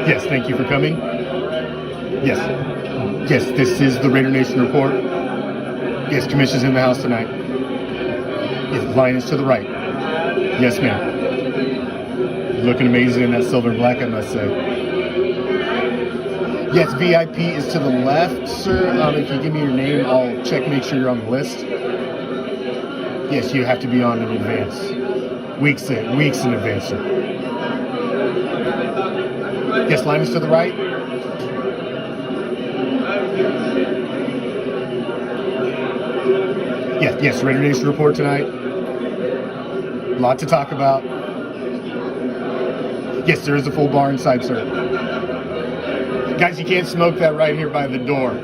Yes, thank you for coming. Yes. Yes, this is the Raider Nation report. Yes, Commish is in the house tonight. Yes, line is to the right. Yes, ma'am. Looking amazing in that silver and black, I must say. Yes, VIP is to the left, sir. If you give me your name, I'll check, make sure you're on the list. Yes, you have to be on in advance. Weeks in advance, sir. Yes, line is to the right. Yes, Raider Nation report tonight. A lot to talk about. Yes, there is a full bar inside, sir. Guys, you can't smoke that right here by the door.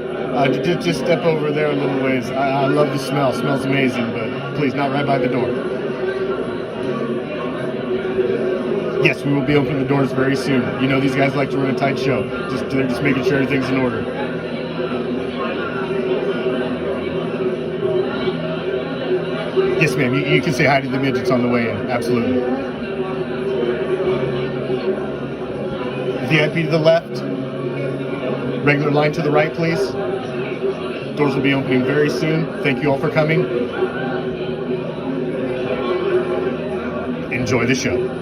Just step over there a little ways. I love the smell. Smells amazing, but please, not right by the door. Yes, we will be opening the doors very soon. You know, these guys like to run a tight show. They're just making sure everything's in order. Yes, ma'am. You can say hi to the midgets on the way in. Absolutely. VIP to the left. Regular line to the right, please. Doors will be opening very soon. Thank you all for coming. Enjoy the show.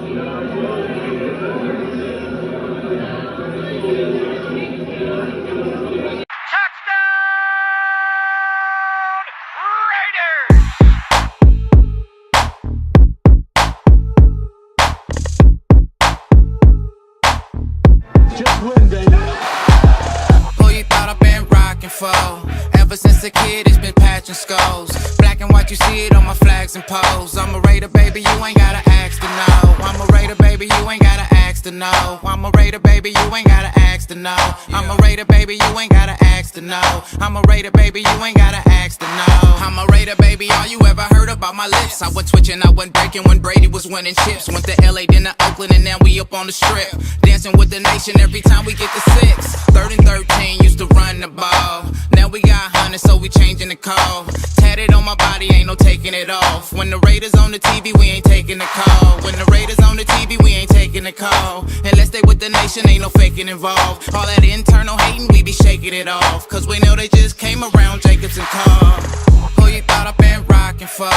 Ever since a kid, it's been patching skulls. Black and white, you see it on my flags and poles. I'm a Raider, baby, you ain't gotta ask to know. I'm a Raider, baby, you ain't gotta ask to know. I'm a Raider, baby, you ain't gotta ask to know. I'm a Raider, baby, you ain't gotta ask to know. I'm a Raider, baby, you ain't gotta ask to know. I'm a Raider, baby, all you ever heard about my lips. I was twitching, I wasn't breaking when Brady was winning chips. Went to LA, then to Oakland, and now we up on the strip. Dancing with the nation every time we get to 6. 3rd and 13 used to run the ball. Now we got 100, so we changing the call. Tatted on my body, ain't no taking it off. When the Raiders on the TV, we ain't taking the call. When the Raiders on the TV, we ain't taking the call. Unless they with the nation, ain't no faking involved. All that internal hating, we be shaking it off. Cause we know they just came around Jacobs and Carl. Who you thought I've been rocking for?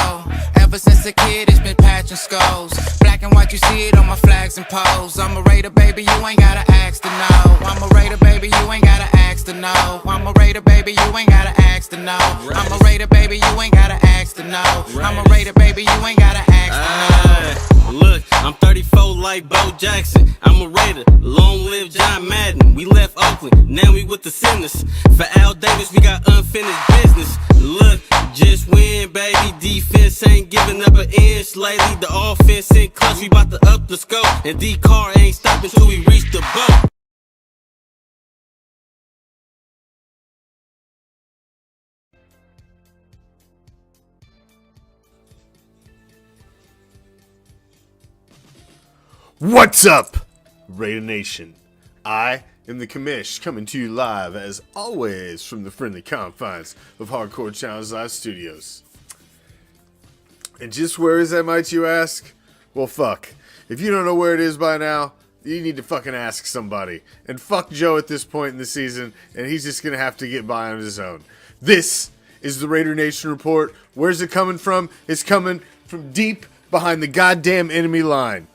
Ever since a kid, it's been patching skulls. Black and white, you see it on my flags and poles. I'm a Raider, baby, you ain't gotta ask to know. I'm a Raider, baby, you ain't gotta ask to know. I'm a Raider, baby, you ain't gotta ask to know. I'm a Raider, baby, you ain't gotta ask to know. I'm a Raider, baby, you ain't gotta ask to know. Look, I'm 34 like Bo Jackson. I'm a Raider, long live John Madden. We left Oakland, now we with the Sinners. For Al Davis, we got unfinished business. Look, just win, baby. Defense ain't giving up an inch lately. The offense in clutch, we bout to up the scope. And D-Car ain't stopping till we reach the boat. What's up, Raider Nation? I am the Commish, coming to you live, as always, from the friendly confines of Hardcore Challenge Live Studios. And just where is that, might you ask? Well, fuck. If you don't know where it is by now, you need to fucking ask somebody. And fuck Joe at this point in the season, and he's just gonna have to get by on his own. This is the Raider Nation Report. Where's it coming from? It's coming from deep behind the goddamn enemy line.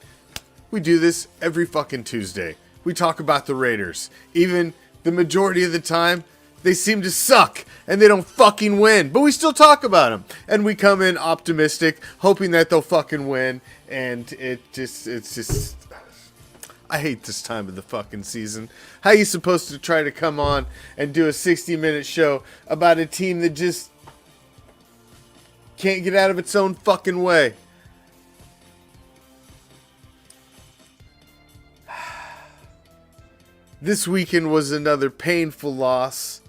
We do this every fucking Tuesday. We talk about the Raiders. Even the majority of the time, they seem to suck and they don't fucking win. But we still talk about them. And we come in optimistic, hoping that they'll fucking win. And it's just... I hate this time of the fucking season. How are you supposed to try to come on and do a 60-minute show about a team that just can't get out of its own fucking way? This weekend was another painful loss.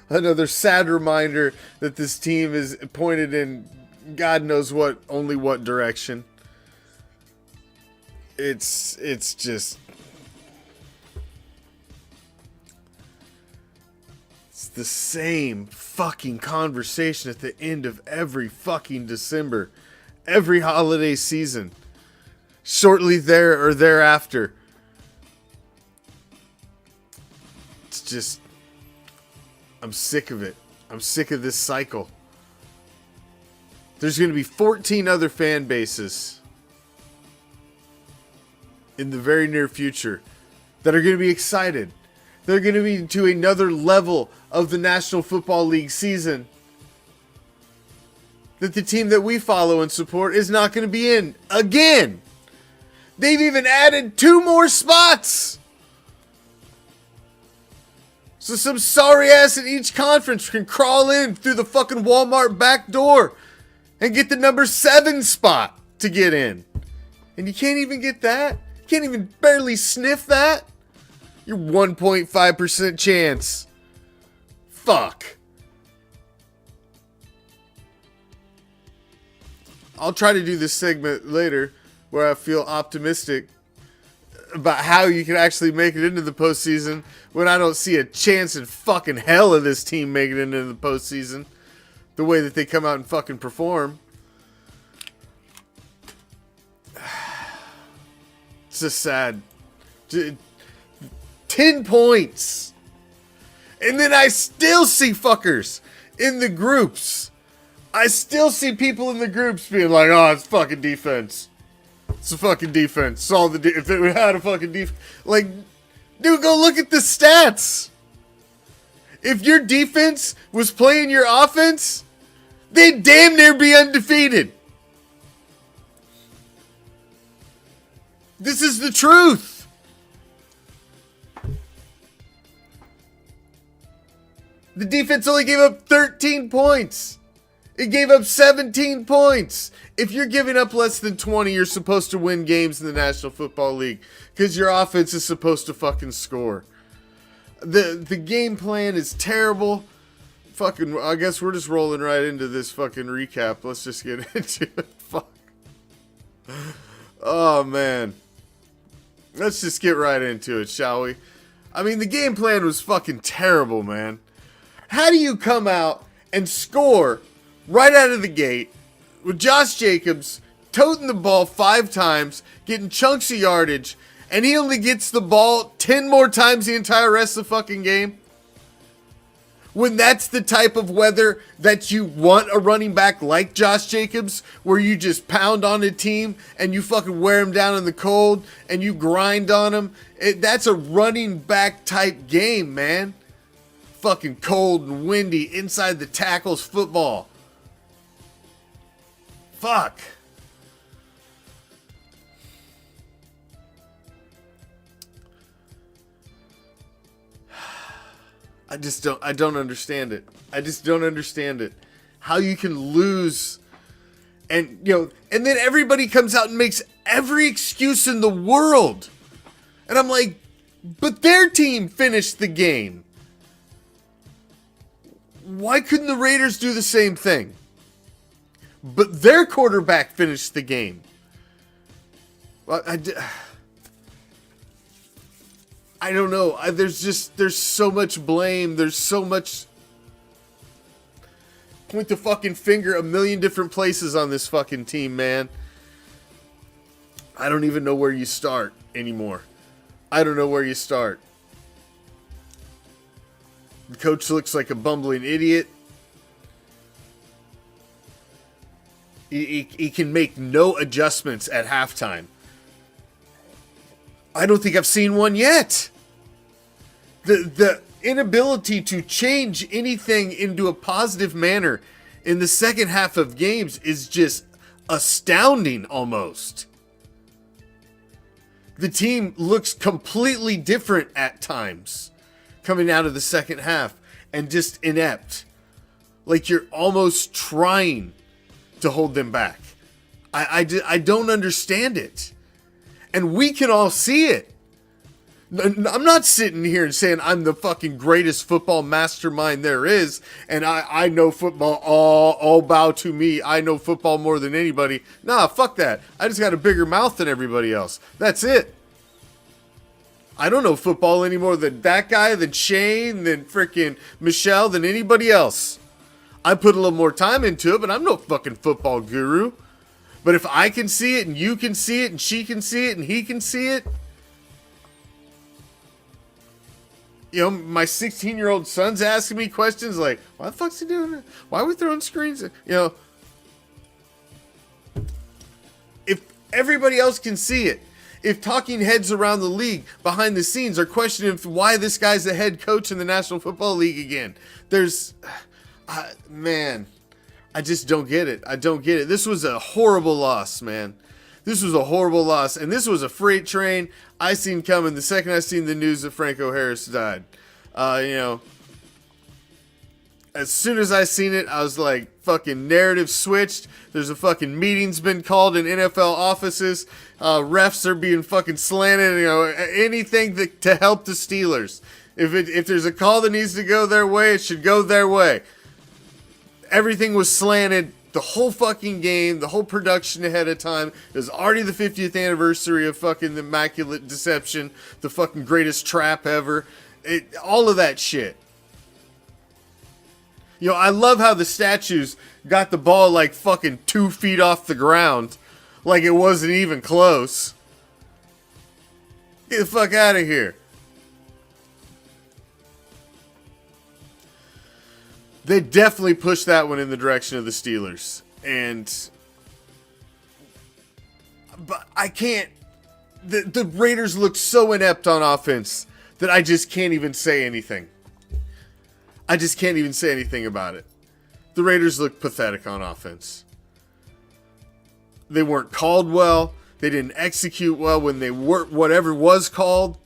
Another sad reminder that this team is pointed in God knows what, only what direction. It's just, it's the same fucking conversation at the end of every fucking December, every holiday season, shortly there or thereafter. It's just, I'm sick of it. I'm sick of this cycle. There's going to be 14 other fan bases in the very near future that are going to be excited. They're going to be to another level of the National Football League season that the team that we follow and support is not going to be in again. They've even added 2 more spots. So some sorry ass in each conference can crawl in through the fucking Walmart back door and get the number 7 spot to get in. And you can't even get that? You can't even barely sniff that? Your 1.5% chance. Fuck. I'll try to do this segment later where I feel optimistic about how you can actually make it into the postseason when I don't see a chance in fucking hell of this team making it into the postseason the way that they come out and fucking perform. It's just sad. 10 points. And then I still see fuckers in the groups. I still see people in the groups being like, oh, it's fucking defense. It's a fucking defense. It's all the if it had a fucking defense. Like, dude, go look at the stats. If your defense was playing your offense, they'd damn near be undefeated. This is the truth. The defense only gave up 13 points. It gave up 17 points. If you're giving up less than 20, you're supposed to win games in the National Football League because your offense is supposed to fucking score. The game plan is terrible. Fucking, I guess we're just rolling right into this fucking recap. Let's just get into it. Fuck. Oh, man. Let's just get right into it, shall we? I mean, the game plan was fucking terrible, man. How do you come out and score right out of the gate with Josh Jacobs toting the ball 5 times, getting chunks of yardage, and he only gets the ball 10 more times the entire rest of the fucking game? When that's the type of weather that you want a running back like Josh Jacobs, where you just pound on a team and you fucking wear them down in the cold and you grind on them. That's a running back type game, man. Fucking cold and windy, inside the tackles football. Fuck. I don't understand it. I just don't understand it. How you can lose and, and then everybody comes out and makes every excuse in the world. And I'm like, but their team finished the game. Why couldn't the Raiders do the same thing? But their quarterback finished the game. Well, I don't know. There's so much blame. There's so much point the fucking finger a million different places on this fucking team, man. I don't even know where you start anymore. I don't know where you start. The coach looks like a bumbling idiot. He can make no adjustments at halftime. I don't think I've seen one yet. The inability to change anything into a positive manner in the second half of games is just astounding almost. The team looks completely different at times coming out of the second half and just inept. Like you're almost trying to hold them back. I don't understand it. And we can all see it. I'm not sitting here and saying I'm the fucking greatest football mastermind there is, and I know football, all bow to me. I know football more than anybody. Nah, fuck that. I just got a bigger mouth than everybody else. That's it. I don't know football any more than that guy, than Shane, than freaking Michelle, than anybody else. I put a little more time into it, but I'm no fucking football guru. But if I can see it, and you can see it, and she can see it, and he can see it, you know, my 16-year-old son's asking me questions like, why the fuck's he doing that? Why are we throwing screens? You know, if everybody else can see it, if talking heads around the league behind the scenes are questioning why this guy's the head coach in the National Football League again, man, I just don't get it. I don't get it. This was a horrible loss, man. This was a horrible loss, and this was a freight train I seen coming the second I seen the news that Franco Harris died. You know, as soon as I seen it, I was like, fucking narrative switched. There's a fucking meeting's been called in NFL offices. Refs are being fucking slanted. You know, anything to help the Steelers. If there's a call that needs to go their way, it should go their way. Everything was slanted. The whole fucking game, the whole production ahead of time. It was already the 50th anniversary of fucking the Immaculate Deception, the fucking greatest trap ever. All of that shit. You know, I love how the statues got the ball like fucking 2 feet off the ground. Like it wasn't even close. Get the fuck out of here. They definitely pushed that one in the direction of the Steelers. But I can't. The Raiders look so inept on offense that I just can't even say anything. I just can't even say anything about it. The Raiders look pathetic on offense. They weren't called well. They didn't execute well when they were whatever was called.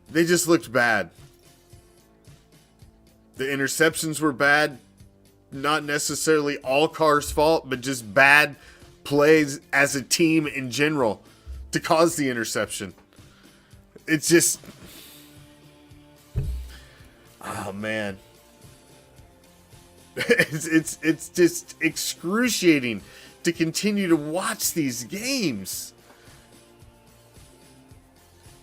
They just looked bad. The interceptions were bad. Not necessarily all Carr's fault, but just bad plays as a team in general to cause the interception. It's just... oh, man. It's just excruciating to continue to watch these games.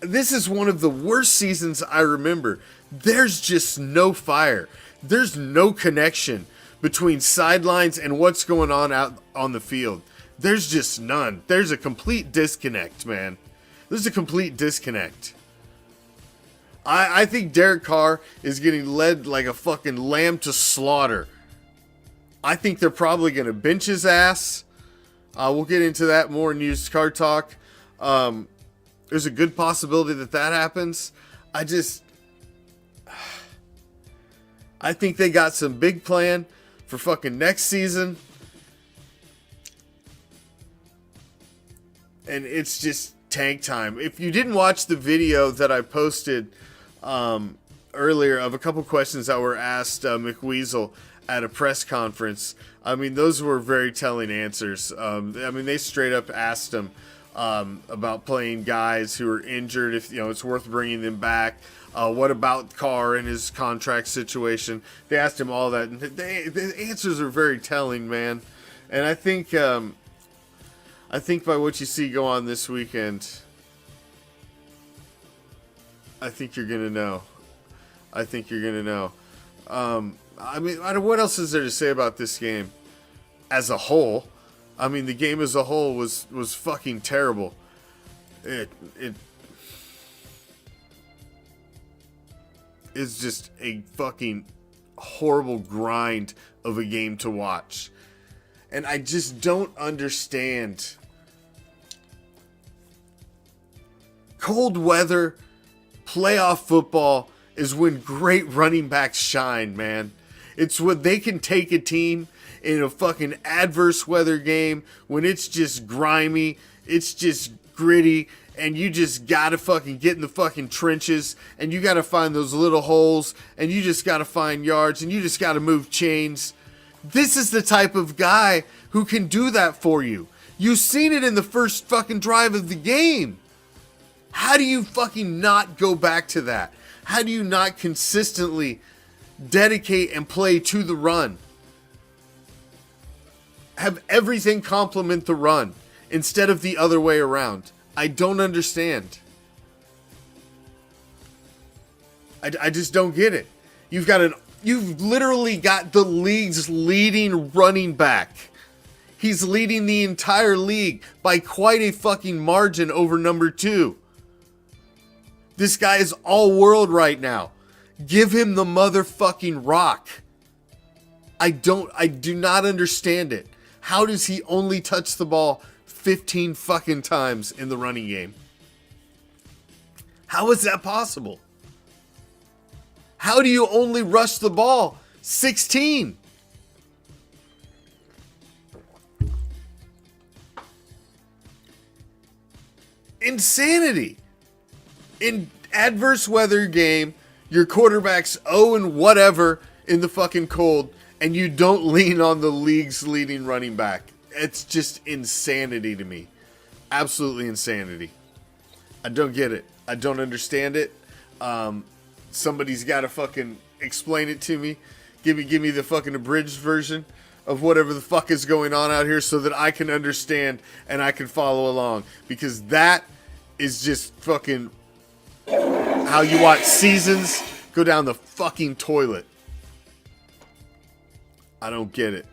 This is one of the worst seasons I remember. There's just no fire. There's no connection between sidelines and what's going on out on the field. There's just none. There's a complete disconnect, man. There's a complete disconnect. I think Derek Carr is getting led like a fucking lamb to slaughter. I think they're probably going to bench his ass. We'll get into that more in used car talk. There's a good possibility that happens. I think they got some big plan for fucking next season. And it's just tank time. If you didn't watch the video that I posted earlier of a couple questions that were asked McWeasel at a press conference, I mean, those were very telling answers. I mean, they straight up asked him about playing guys who are injured, if you know it's worth bringing them back. What about Carr and his contract situation? They asked him all that, and the answers are very telling, man. And I think by what you see go on this weekend, I think you're gonna know. I think you're gonna know. I mean, what else is there to say about this game as a whole? I mean, the game as a whole was fucking terrible. It is just a fucking horrible grind of a game to watch. And I just don't understand. Cold weather, playoff football is when great running backs shine, man. It's when they can take a team in a fucking adverse weather game when it's just grimy, it's just gritty, and you just gotta fucking get in the fucking trenches, and you gotta find those little holes, and you just gotta find yards, and you just gotta move chains. This is the type of guy who can do that for you. You've seen it in the first fucking drive of the game. How do you fucking not go back to that? How do you not consistently dedicate and play to the run? Have everything complement the run instead of the other way around. I don't understand. I just don't get it. You've literally got the league's leading running back. He's leading the entire league by quite a fucking margin over number 2. This guy is all world right now. Give him the motherfucking rock. I do not understand it. How does he only touch the ball 15 fucking times in the running game? How is that possible? How do you only rush the ball 16? Insanity. In adverse weather game, your quarterback's 0 and whatever in the fucking cold, and you don't lean on the league's leading running back. It's just insanity to me. Absolutely insanity. I don't get it. I don't understand it. Somebody's got to fucking explain it to me. Give me the fucking abridged version of whatever the fuck is going on out here so that I can understand and I can follow along. Because that is just fucking how you watch seasons go down the fucking toilet. I don't get it.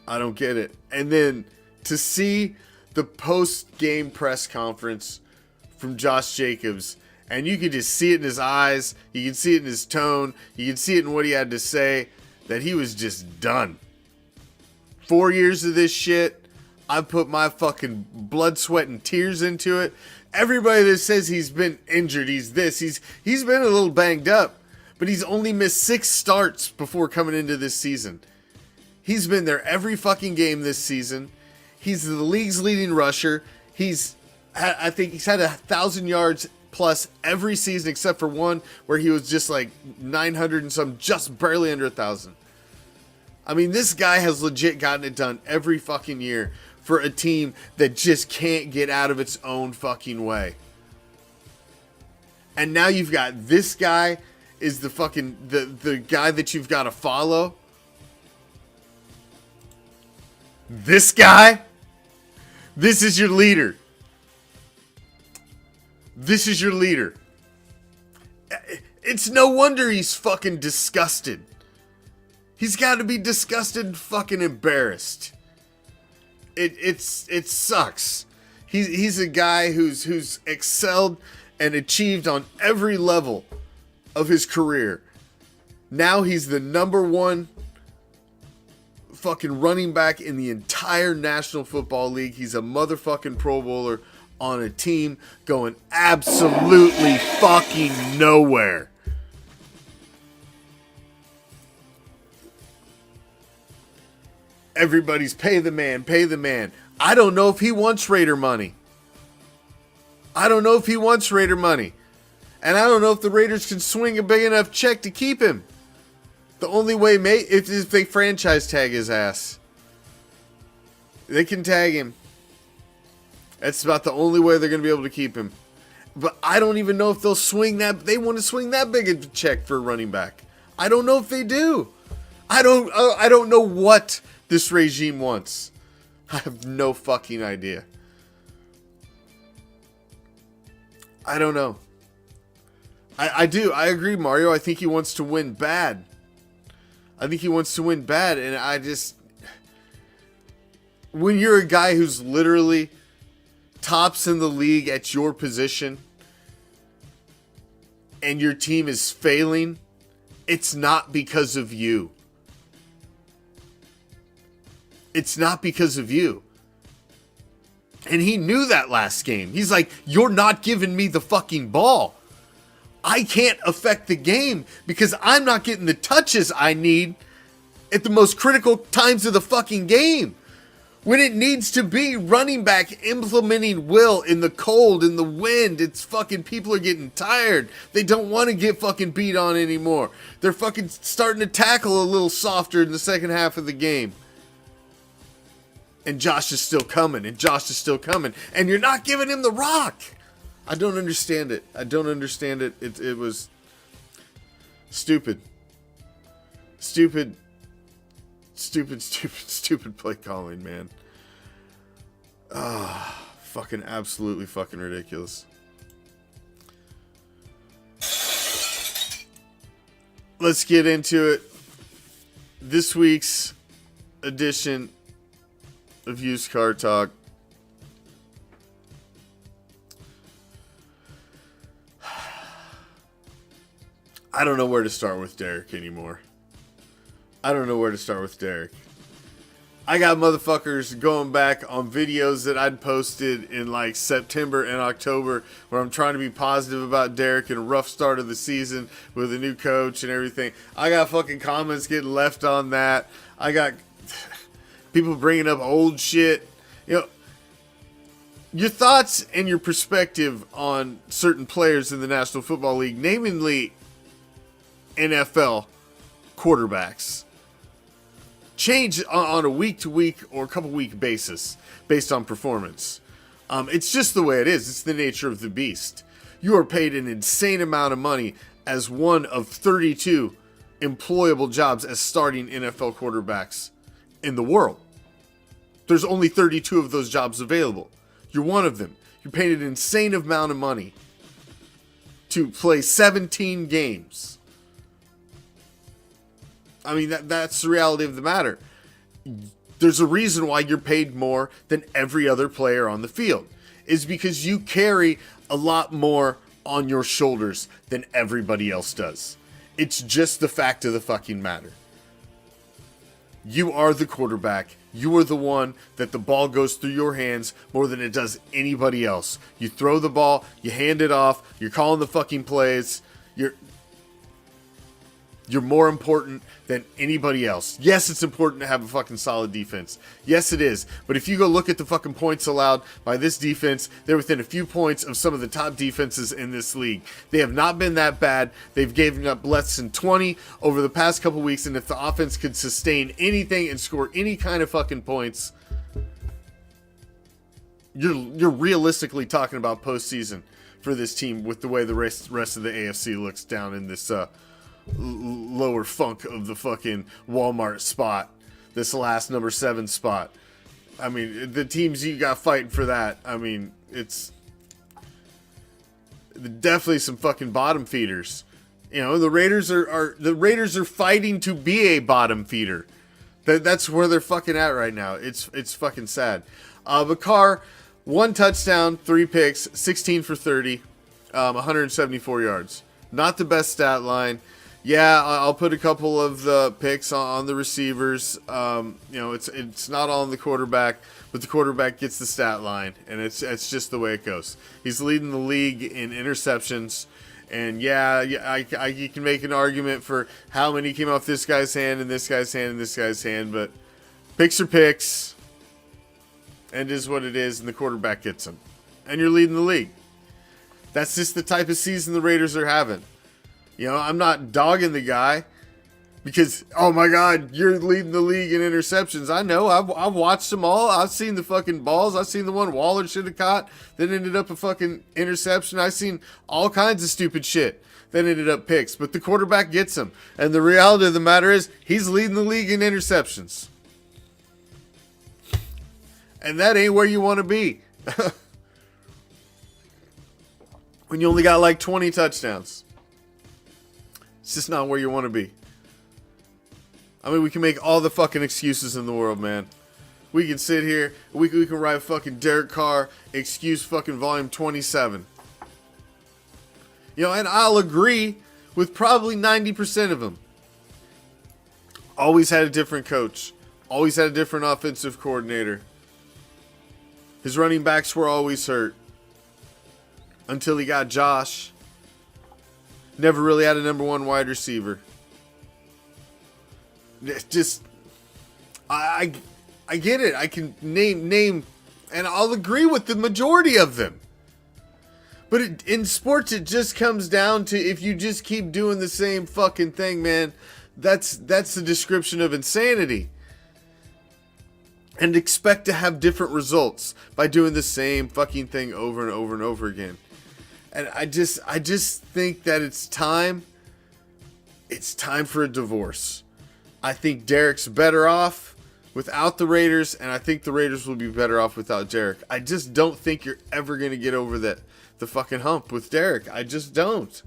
I don't get it. And then to see the post-game press conference from Josh Jacobs, and you could just see it in his eyes, you can see it in his tone, you can see it in what he had to say, that he was just done. 4 years of this shit, I've put my fucking blood, sweat, and tears into it. Everybody that says he's been injured, he's been a little banged up, but he's only missed 6 starts before coming into this season. He's been there every fucking game this season. He's the league's leading rusher. I think he's had 1,000 yards plus every season except for one where he was just like 900 and some, just barely under 1,000. I mean, this guy has legit gotten it done every fucking year for a team that just can't get out of its own fucking way. And now you've got this guy is the fucking the guy that you've got to follow. This guy, this is your leader. This is your leader. It's no wonder he's fucking disgusted. He's got to be disgusted and fucking embarrassed. It sucks. He's a guy who's excelled and achieved on every level of his career. Now he's the number 1 fucking running back in the entire National Football League. He's a motherfucking Pro Bowler on a team going absolutely fucking nowhere. Everybody's pay the man, pay the man. I don't know if he wants Raider money. I don't know if he wants Raider money. And I don't know if the Raiders can swing a big enough check to keep him. The only way, if they franchise tag his ass. They can tag him. That's about the only way they're going to be able to keep him. But I don't even know if they'll swing that. They want to swing that big a check for a running back. I don't know if they do. I don't know what this regime wants. I have no fucking idea. I don't know. I do. I agree, Mario. I think he wants to win bad. And I just... When you're a guy who's literally tops in the league at your position and your team is failing, it's not because of you. It's not because of you. And he knew that last game. He's like, you're not giving me the fucking ball. I can't affect the game because I'm not getting the touches I need at the most critical times of the fucking game. When it needs to be running back implementing will in the cold, in the wind. It's fucking, people are getting tired. They don't want to get fucking beat on anymore. They're fucking starting to tackle a little softer in the second half of the game. And Josh is still coming, and Josh is still coming, and you're not giving him the rock. I don't understand it. I don't understand it. It was stupid. Stupid play calling, man. Fucking absolutely fucking ridiculous. Let's get into it. This week's edition of Used Car Talk. I don't know where to start with Derek anymore. I don't know where to start with Derek. I got motherfuckers going back on videos that I'd posted in like September and October where I'm trying to be positive about Derek and a rough start of the season with a new coach and everything. I got fucking comments getting left on that. I got people bringing up old shit. You know, your thoughts and your perspective on certain players in the National Football League, namely NFL quarterbacks, change on a week-to-week or a couple-week basis based on performance. It's just the way it is. It's the nature of the beast. You are paid an insane amount of money as one of 32 employable jobs as starting NFL quarterbacks in the world. There's only 32 of those jobs available. You're one of them. You're paid an insane amount of money to play 17 games. I mean, that's the reality of the matter. There's a reason why you're paid more than every other player on the field. Is because you carry a lot more on your shoulders than everybody else does. It's just the fact of the fucking matter. You are the quarterback. You are the one that the ball goes through your hands more than it does anybody else. You throw the ball, you hand it off, you're calling the fucking plays, you're more important than anybody else. Yes, it's important to have a fucking solid defense. Yes, it is. But if you go look at the fucking points allowed by this defense, they're within a few points of some of the top defenses in this league. They have not been that bad. They've given up less than 20 over the past couple weeks, and if the offense could sustain anything and score any kind of fucking points, you're realistically talking about postseason for this team with the way the rest of the AFC looks down in this lower funk of the fucking Walmart spot, this last number 7 spot. I mean, the teams you got fighting for that, I mean, it's definitely some fucking bottom feeders. You know, the Raiders are fighting to be a bottom feeder. That's where they're fucking at right now. It's fucking sad. But Carr, 1 touchdown, 3 picks, 16 for 30, 174 yards. Not the best stat line. Yeah, I'll put a couple of the picks on the receivers. You know, it's not all on the quarterback, but the quarterback gets the stat line, and it's just the way it goes. He's leading the league in interceptions, and you can make an argument for how many came off this guy's hand and this guy's hand and this guy's hand, but picks are picks, and it is what it is, and the quarterback gets them, and you're leading the league. That's just the type of season the Raiders are having. You know, I'm not dogging the guy because, oh my God, you're leading the league in interceptions. I know. I've watched them all. I've seen the fucking balls. I've seen the one Waller should have caught that ended up a fucking interception. I've seen all kinds of stupid shit that ended up picks. But the quarterback gets them. And the reality of the matter is he's leading the league in interceptions. And that ain't where you want to be. When you only got like 20 touchdowns. It's just not where you want to be. I mean, we can make all the fucking excuses in the world, man. We can sit here, we can write fucking Derek Carr, excuse fucking volume 27. You know, and I'll agree with probably 90% of them. Always had a different coach. Always had a different offensive coordinator. His running backs were always hurt. Until he got Josh. Never really had a number 1 wide receiver. Just, I get it. I can name, and I'll agree with the majority of them. But in sports, it just comes down to if you just keep doing the same fucking thing, man. That's the description of insanity. and expect to have different results by doing the same fucking thing over and over and over again. And I just think that it's time for a divorce. I think Derek's better off without the Raiders, and I think the Raiders will be better off without Derek. I just don't think you're ever going to get over the fucking hump with Derek. I just don't.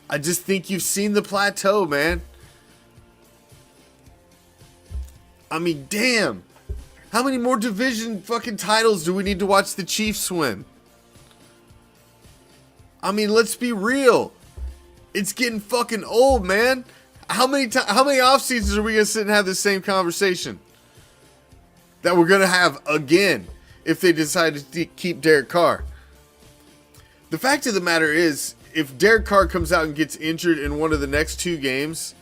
I just think you've seen the plateau, man. I mean, damn. How many more division fucking titles do we need to watch the Chiefs win? I mean, let's be real. It's getting fucking old, man. How many off seasons are we gonna sit and have this same conversation that we're gonna have again if they decide to keep Derek Carr? The fact of the matter is, if Derek Carr comes out and gets injured in one of the next 2 games,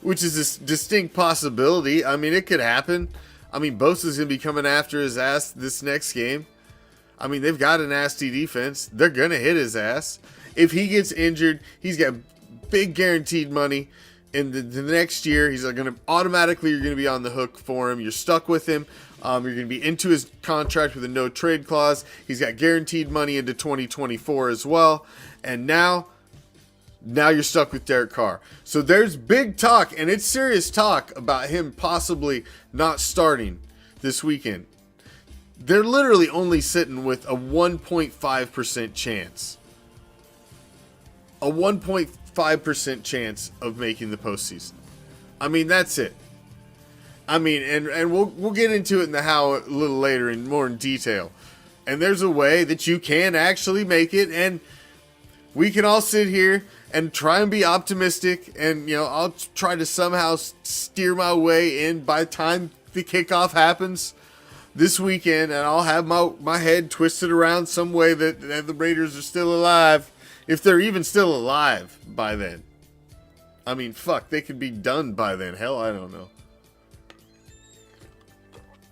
which is a distinct possibility, I mean, it could happen. I mean, Bosa's gonna be coming after his ass this next game. I mean, they've got a nasty defense. They're going to hit his ass. If he gets injured, he's got big guaranteed money. In the next year, he's going to automatically, you're going to be on the hook for him. You're stuck with him. You're going to be into his contract with a no trade clause. He's got guaranteed money into 2024 as well. And now you're stuck with Derek Carr. So there's big talk, and it's serious talk about him possibly not starting this weekend. They're literally only sitting with a 1.5% chance. A 1.5% chance of making the postseason. I mean, that's it. I mean, and we'll get into it in the how a little later and more in detail. And there's a way that you can actually make it, and we can all sit here and try and be optimistic, and I'll try to somehow steer my way in by the time the kickoff happens this weekend, and I'll have my head twisted around some way that the Raiders are still alive, if they're even still alive by then. I mean, fuck, they could be done by then. Hell, I don't know.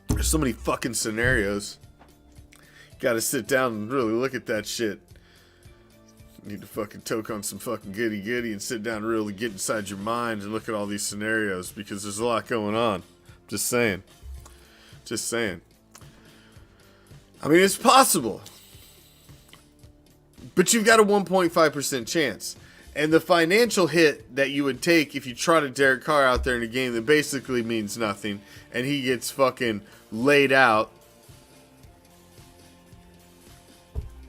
There's so many fucking scenarios. Gotta sit down and really look at that shit. Need to fucking toke on some fucking goody and sit down and really get inside your mind and look at all these scenarios, because there's a lot going on. Just saying. I mean, it's possible. But you've got a 1.5% chance. And the financial hit that you would take if you trotted Derek Carr out there in a game that basically means nothing, and he gets fucking laid out,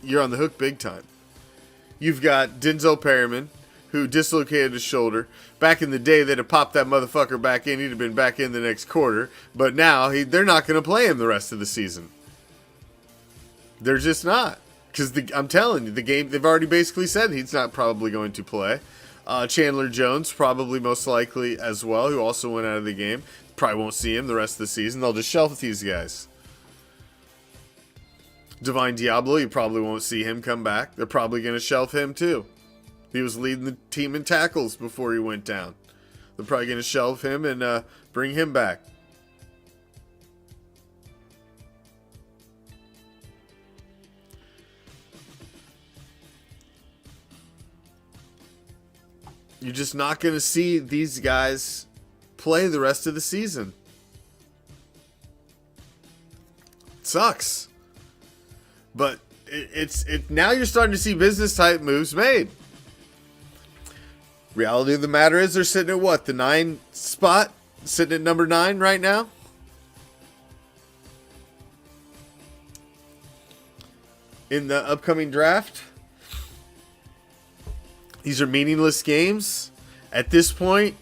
you're on the hook big time. You've got Denzel Perryman, who dislocated his shoulder. Back in the day, they'd have popped that motherfucker back in. He'd have been back in the next quarter. But now, they're not going to play him the rest of the season. They're just not. Because I'm telling you, the game, they've already basically said he's not probably going to play. Chandler Jones, probably most likely as well, who also went out of the game. Probably won't see him the rest of the season. They'll just shelf these guys. Divine Diablo, you probably won't see him come back. They're probably going to shelf him too. He was leading the team in tackles before he went down. They're probably going to shelf him and bring him back. You're just not going to see these guys play the rest of the season. It sucks. But it's now you're starting to see business type moves made. Reality of the matter is they're sitting at what? The 9 spot? Sitting at number 9 right now? In the upcoming draft? These are meaningless games. At this point,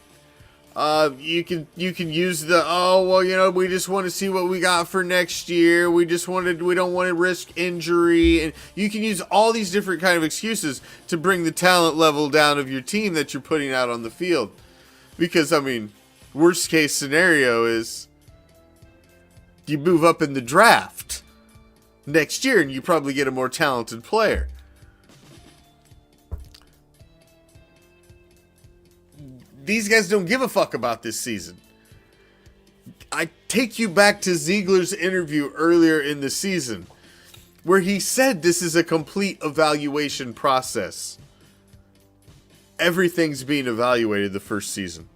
you can use the we just want to see what we got for next year. We don't want to risk injury, and you can use all these different kind of excuses to bring the talent level down of your team that you're putting out on the field. Because I mean, worst case scenario is you move up in the draft next year and you probably get a more talented player. These guys don't give a fuck about this season. I take you back to Ziegler's interview earlier in the season, where he said this is a complete evaluation process. Everything's being evaluated the first season.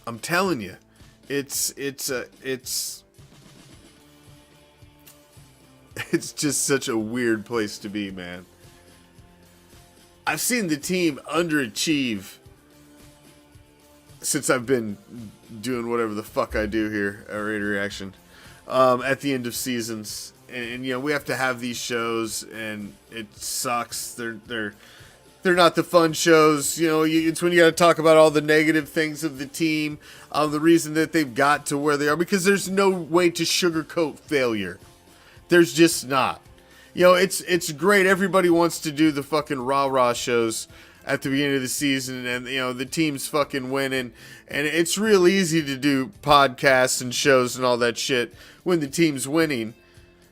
I'm telling you, It's just such a weird place to be, man. I've seen the team underachieve since I've been doing whatever the fuck I do here at Raider Reaction at the end of seasons. And you know, we have to have these shows, and it sucks. They're not the fun shows. You know, it's when you got to talk about all the negative things of the team, the reason that they've got to where they are, because there's no way to sugarcoat failure. There's just not. You know, it's great. Everybody wants to do the fucking rah-rah shows at the beginning of the season, and, you know, the team's fucking winning. And it's real easy to do podcasts and shows and all that shit when the team's winning.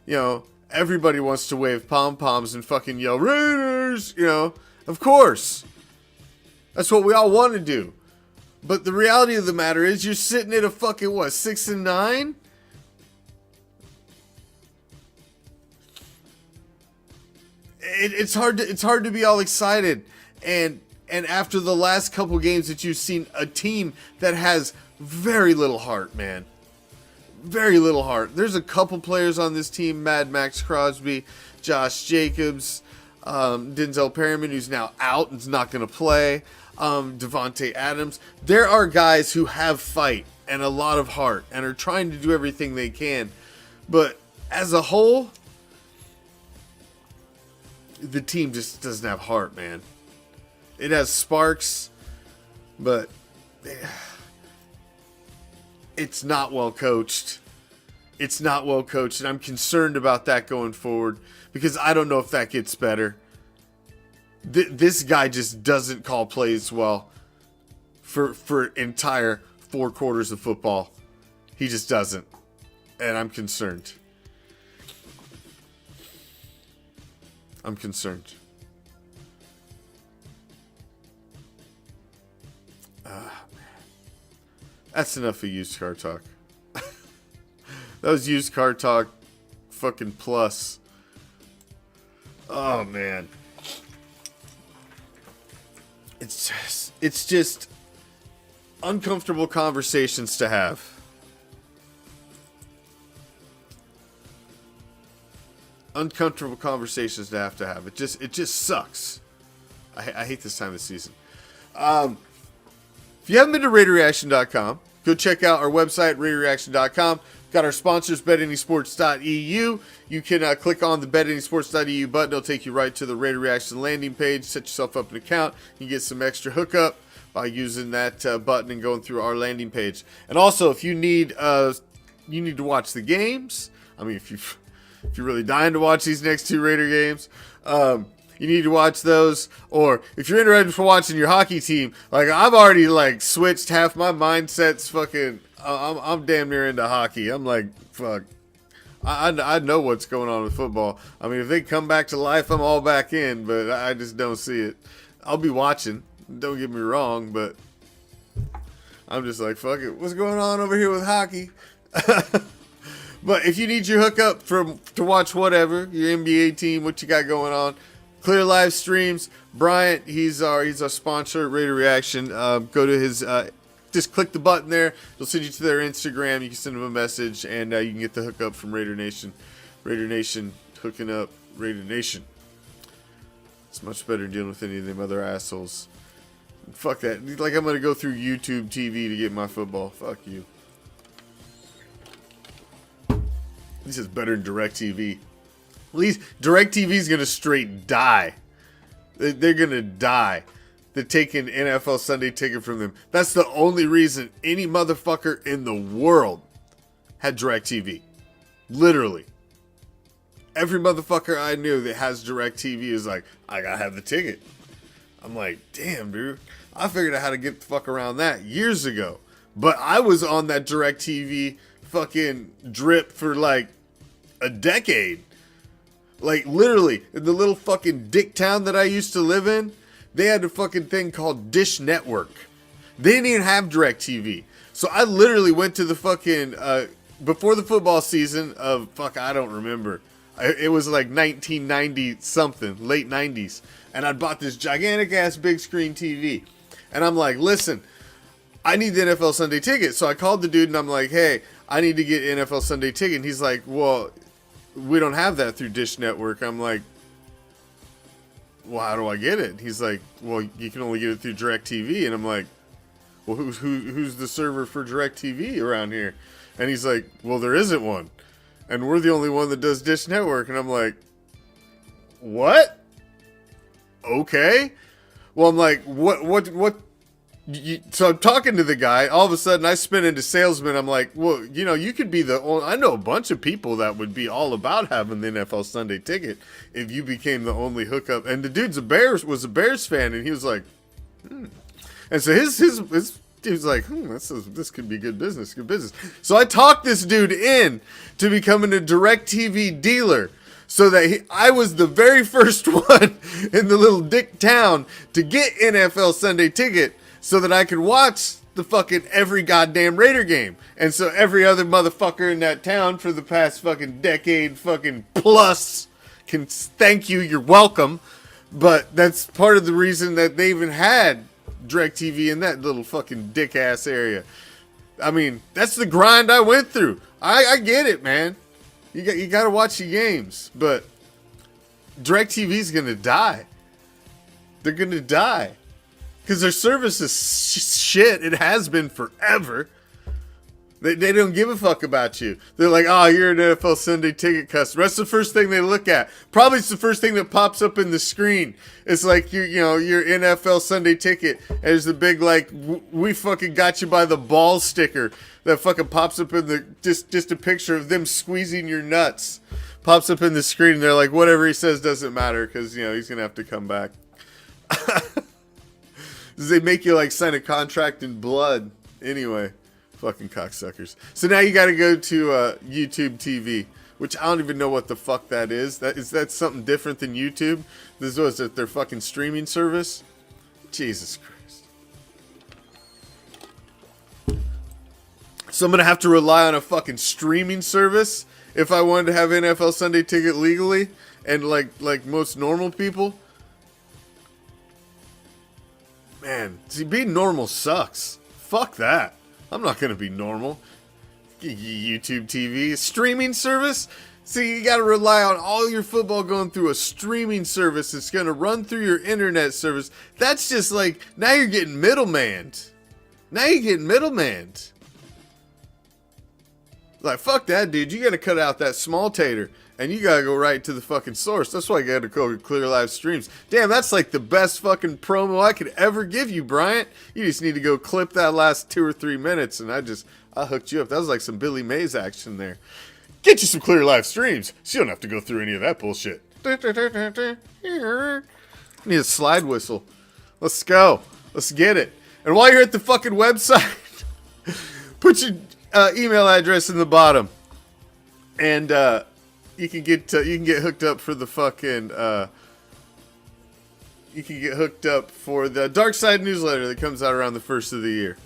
You know, everybody wants to wave pom-poms and fucking yell, Raiders! You know, of course. That's what we all want to do. But the reality of the matter is you're sitting at a fucking, 6-9? It's hard to be all excited, and after the last couple games that you've seen a team that has very little heart, man, very little heart. There's a couple players on this team: Mad Max Crosby, Josh Jacobs, Denzel Perryman, who's now out and's not going to play, Devontae Adams. There are guys who have fight and a lot of heart and are trying to do everything they can, but as a whole, the team just doesn't have heart, man. It has sparks, but it's not well coached. It's not well coached, and I'm concerned about that going forward because I don't know if that gets better. This guy just doesn't call plays well for entire 4 quarters of football. He just doesn't, and I'm concerned. I'm concerned. That's enough of used car talk. That was used car talk fucking plus. Oh, man. It's just uncomfortable conversations to have. Uncomfortable conversations to have. It just sucks. I hate this time of the season. If you haven't been to RaiderReaction.com, go check out our website, RaiderReaction.com. Got our sponsors, BetAnySports.eu. You can click on the BetAnySports.eu button. It'll take you right to the Raider Reaction landing page. Set yourself up an account. You can get some extra hookup by using that button and going through our landing page. And also, if you need to watch the games, I mean, if you're really dying to watch these next 2 Raider games, you need to watch those. Or if you're interested for watching your hockey team, like I've already switched half my mindsets. Fucking, I'm damn near into hockey. I'm like, fuck. I know what's going on with football. I mean, if they come back to life, I'm all back in. But I just don't see it. I'll be watching. Don't get me wrong, but I'm just like, fuck it. What's going on over here with hockey? But if you need your hookup to watch whatever, your NBA team, what you got going on, Clear live streams. Bryant, he's our sponsor, Raider Reaction. Go to his, just click the button there. It'll send you to their Instagram. You can send them a message, and you can get the hookup from Raider Nation. Raider Nation hooking up Raider Nation. It's much better than dealing with any of them other assholes. Fuck that. Like I'm gonna go through YouTube TV to get my football. Fuck you. This is better than DirecTV. At least DirecTV is gonna straight die. They're gonna die. They're taking NFL Sunday Ticket from them. That's the only reason any motherfucker in the world had DirecTV. Literally. Every motherfucker I knew that has DirecTV is like, I gotta have the ticket. I'm like, damn, dude. I figured out how to get the fuck around that years ago. But I was on that DirecTV fucking drip for like a decade. Like, literally, in the little fucking dick town that I used to live in, they had a fucking thing called Dish Network. They didn't even have DirecTV. So I literally went to the fucking, before the football season of, I don't remember. It was like 1990 something, late 90s. And I bought this gigantic ass big screen TV. And I'm like, listen, I need the NFL Sunday Ticket. So I called the dude and I'm like, hey, I need to get NFL Sunday Ticket. And he's like, well, we don't have that through Dish Network. I'm like, well, how do I get it? He's like, well, you can only get it through DirecTV. And I'm like, well, who's the server for DirecTV around here? And he's like, well, there isn't one. And we're the only one that does Dish Network. And I'm like, what? Okay. Well, I'm like, what? So I'm talking to the guy. All of a sudden, I spin into salesman. I'm like, well, you know, you could be the only. I know a bunch of people that would be all about having the NFL Sunday Ticket if you became the only hookup. And the dude's was a Bears fan, and he was like, and so his he was like, this could be good business, So I talked this dude in to becoming a DirecTV dealer. So that I was the very first one in the little dick town to get NFL Sunday Ticket so that I could watch the fucking every goddamn Raider game. And so every other motherfucker in that town for the past fucking decade fucking plus can thank you, you're welcome. But that's part of the reason that they even had DirecTV in that little fucking dick ass area. I mean, that's the grind I went through. I get it, man. You got to watch your games, but DirecTV's gonna die. They're gonna die because their service is shit. It has been forever. They don't give a fuck about you. They're like, oh, you're an NFL Sunday Ticket customer. That's the first thing they look at. Probably it's the first thing that pops up in the screen. It's like your NFL Sunday Ticket. And there's the big like, we fucking got you by the ball sticker that fucking pops up in the just a picture of them squeezing your nuts. Pops up in the screen. And they're like, whatever he says doesn't matter because he's gonna have to come back. They make you like sign a contract in blood anyway. Fucking cocksuckers. So now you got to go to YouTube TV, which I don't even know what the fuck that is. That something different than YouTube? This was their fucking streaming service? Jesus Christ. So I'm going to have to rely on a fucking streaming service if I wanted to have NFL Sunday Ticket legally and like most normal people. Man, see, being normal sucks. Fuck that. I'm not going to be normal. YouTube TV, streaming service? See, you got to rely on all your football going through a streaming service. It's going to run through your internet service. That's just like, now you're getting middlemaned. Like, fuck that, dude. You got to cut out that small tater. And you got to go right to the fucking source. That's why you got to go to Clear Live Streams. Damn, that's like the best fucking promo I could ever give you, Bryant. You just need to go clip that last 2 or 3 minutes. And I hooked you up. That was like some Billy Mays action there. Get you some Clear Live Streams. So you don't have to go through any of that bullshit. Need a slide whistle. Let's go. Let's get it. And while you're at the fucking website, put your email address in the bottom. And, you can get hooked up for the fucking you can get hooked up for the Dark Side newsletter that comes out around the first of the year.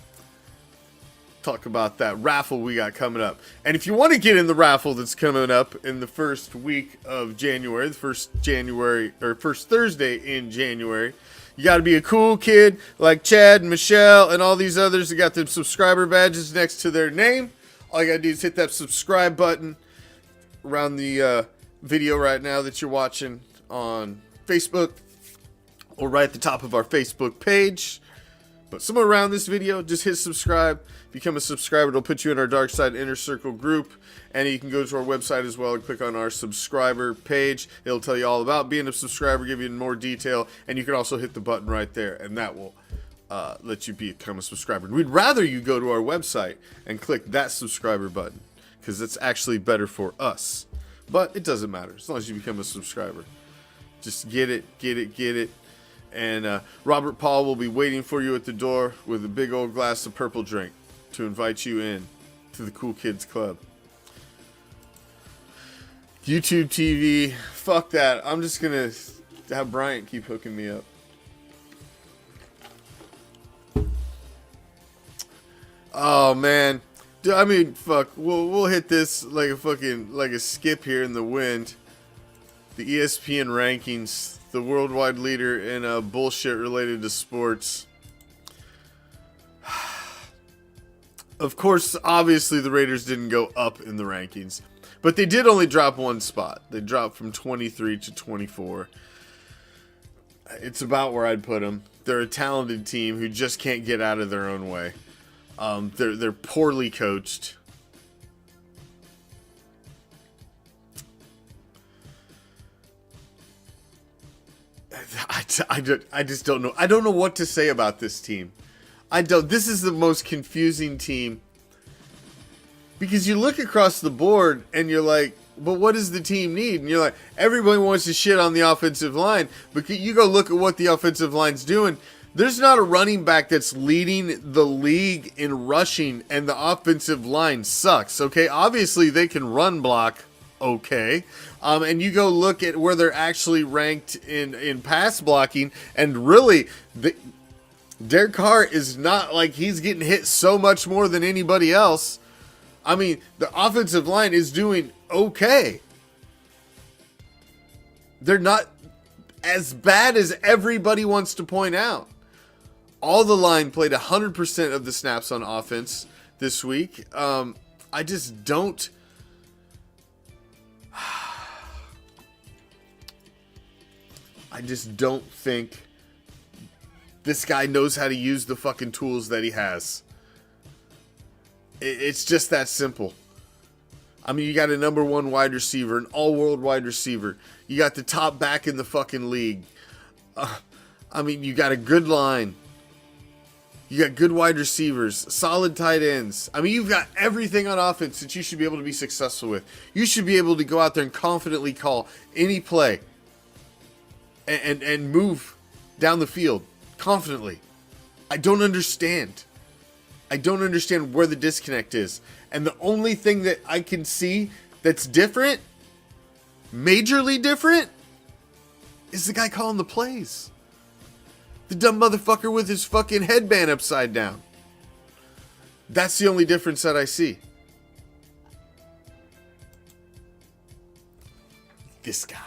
Talk about that raffle we got coming up. And if you want to get in the raffle that's coming up in the first week of January, the first Thursday in January, you got to be a cool kid like Chad and Michelle and all these others that got them subscriber badges next to their name. All you got to do is hit that subscribe button around the video right now that you're watching on Facebook or right at the top of our Facebook page. But somewhere around this video, just hit subscribe. Become a subscriber. It'll put you in our Dark Side Inner Circle group. And you can go to our website as well and click on our subscriber page. It'll tell you all about being a subscriber, give you more detail. And you can also hit the button right there. And that will let you become a subscriber. We'd rather you go to our website and click that subscriber button, because it's actually better for us. But it doesn't matter as long as you become a subscriber. Just get it. And Robert Paul will be waiting for you at the door with a big old glass of purple drink to invite you in to the Cool Kids Club. YouTube TV, fuck that. I'm just going to have Bryant keep hooking me up. Oh, man. I mean, fuck. We'll hit this like a skip here in the wind. The ESPN rankings, the worldwide leader in bullshit related to sports. Of course, obviously the Raiders didn't go up in the rankings, but they did only drop one spot. They dropped from 23 to 24. It's about where I'd put them. They're a talented team who just can't get out of their own way. They're poorly coached. I just don't know. I don't know what to say about this team. This is the most confusing team. Because you look across the board and you're like, but what does the team need? And you're like, everybody wants to shit on the offensive line. But you go look at what the offensive line's doing. There's not a running back that's leading the league in rushing, and the offensive line sucks. Okay, obviously they can run block. Okay. And you go look at where they're actually ranked in pass blocking, and really, Derek Carr is not like he's getting hit so much more than anybody else. I mean, the offensive line is doing okay. They're not as bad as everybody wants to point out. All the line played 100% of the snaps on offense this week. I just don't... I just don't think this guy knows how to use the fucking tools that he has. It's just that simple. I mean, you got a number one wide receiver, an all-world wide receiver. You got the top back in the fucking league. I mean, you got a good line. You got good wide receivers, solid tight ends. I mean, you've got everything on offense that you should be able to be successful with. You should be able to go out there and confidently call any play and move down the field confidently. I don't understand. I don't understand where the disconnect is. And the only thing that I can see that's different, majorly different, is the guy calling the plays. The dumb motherfucker with his fucking headband upside down. That's the only difference that I see. This guy.